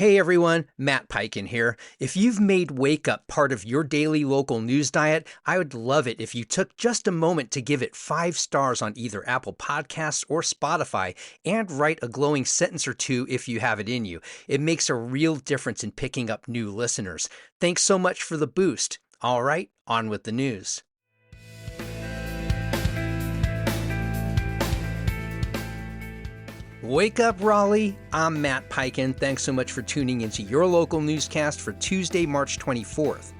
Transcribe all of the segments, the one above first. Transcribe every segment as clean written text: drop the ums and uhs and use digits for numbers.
Hey everyone, Matt Peiken here. If you've made Wake Up part of your daily local news diet, I would love it if you took just a moment to give it 5 stars on either Apple Podcasts or Spotify and write a glowing sentence or two if you have it in you. It makes a real difference in picking up new listeners. Thanks so much for the boost. All right, on with the news. Wake up, Raleigh. I'm Matt Peiken. Thanks so much for tuning into your local newscast for Tuesday, March 24th.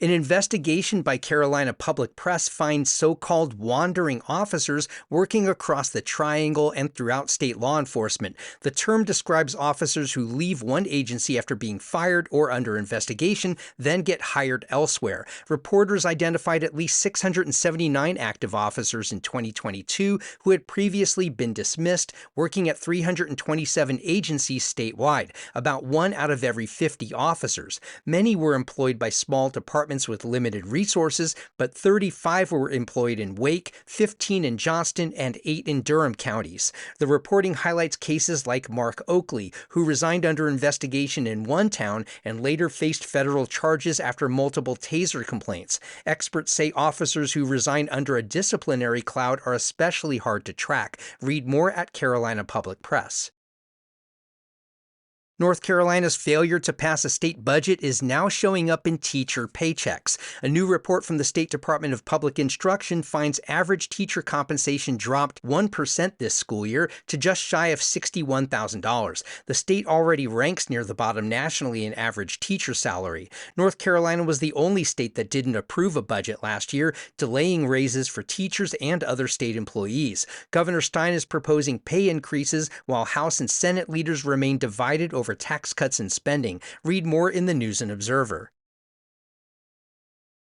An investigation by Carolina Public Press finds so-called wandering officers working across the triangle and throughout state law enforcement. The term describes officers who leave one agency after being fired or under investigation, then get hired elsewhere. Reporters identified at least 679 active officers in 2022 who had previously been dismissed, working at 327 agencies statewide, about 1 out of every 50 officers. Many were employed by small departments with limited resources, but 35 were employed in Wake, 15 in Johnston, and 8 in Durham counties. The reporting highlights cases like Mark Oakley, who resigned under investigation in one town and later faced federal charges after multiple taser complaints. Experts say officers who resign under a disciplinary cloud are especially hard to track. Read more at Carolina Public Press. North Carolina's failure to pass a state budget is now showing up in teacher paychecks. A new report from the State Department of Public Instruction finds average teacher compensation dropped 1% this school year to just shy of $61,000. The state already ranks near the bottom nationally in average teacher salary. North Carolina was the only state that didn't approve a budget last year, delaying raises for teachers and other state employees. Governor Stein is proposing pay increases while House and Senate leaders remain divided over tax cuts and spending. Read more in the News and Observer.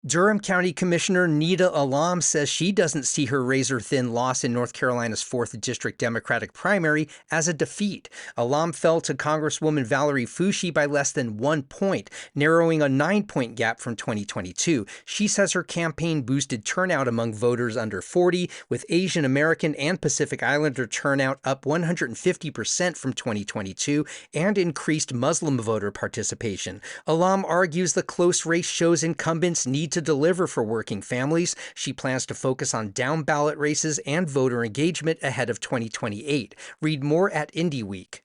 Durham County Commissioner Nita Alam says she doesn't see her razor-thin loss in North Carolina's 4th District Democratic primary as a defeat. Alam fell to Congresswoman Valerie Foushee by less than 1 point, narrowing a 9-point gap from 2022. She says her campaign boosted turnout among voters under 40, with Asian American and Pacific Islander turnout up 150% from 2022 and increased Muslim voter participation. Alam argues the close race shows incumbents need to deliver for working families. She plans to focus on down-ballot races and voter engagement ahead of 2028. Read more at IndyWeek.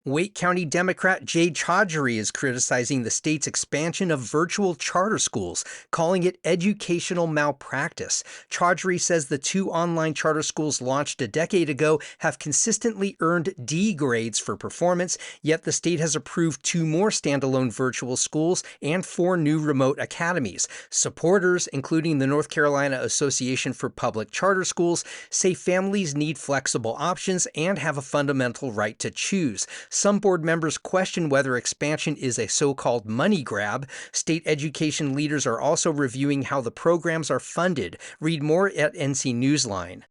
Wake County Democrat Jay Chaudhary is criticizing the state's expansion of virtual charter schools, calling it educational malpractice. Chaudhary says the 2 online charter schools launched a decade ago have consistently earned D grades for performance, yet the state has approved 2 more standalone virtual schools and 4 new remote academies. Supporters, including the North Carolina Association for Public Charter Schools, say families need flexible options and have a fundamental right to choose. Some board members question whether expansion is a so-called money grab. State education leaders are also reviewing how the programs are funded. Read more at NC Newsline.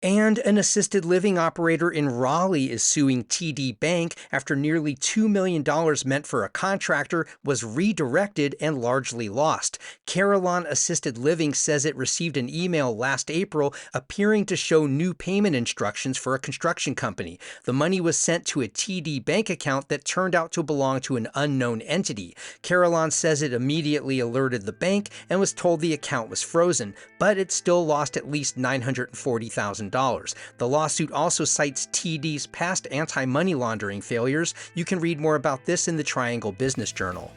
And an assisted living operator in Raleigh is suing TD Bank after nearly $2 million meant for a contractor was redirected and largely lost. Carillon Assisted Living says it received an email last April appearing to show new payment instructions for a construction company. The money was sent to a TD Bank account that turned out to belong to an unknown entity. Carillon says it immediately alerted the bank and was told the account was frozen, but it still lost at least $940,000. The lawsuit also cites TD's past anti-money laundering failures. You can read more about this in the Triangle Business Journal.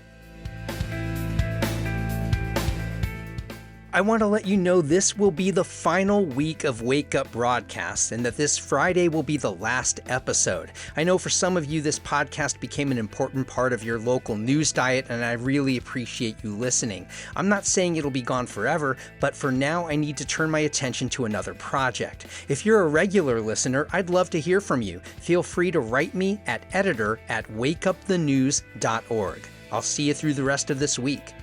I want to let you know this will be the final week of Wake Up broadcasts and that this Friday will be the last episode. I know for some of you this podcast became an important part of your local news diet and I really appreciate you listening. I'm not saying it'll be gone forever, but for now I need to turn my attention to another project. If you're a regular listener, I'd love to hear from you. Feel free to write me at editor@wakeupthenews.org. I'll see you through the rest of this week.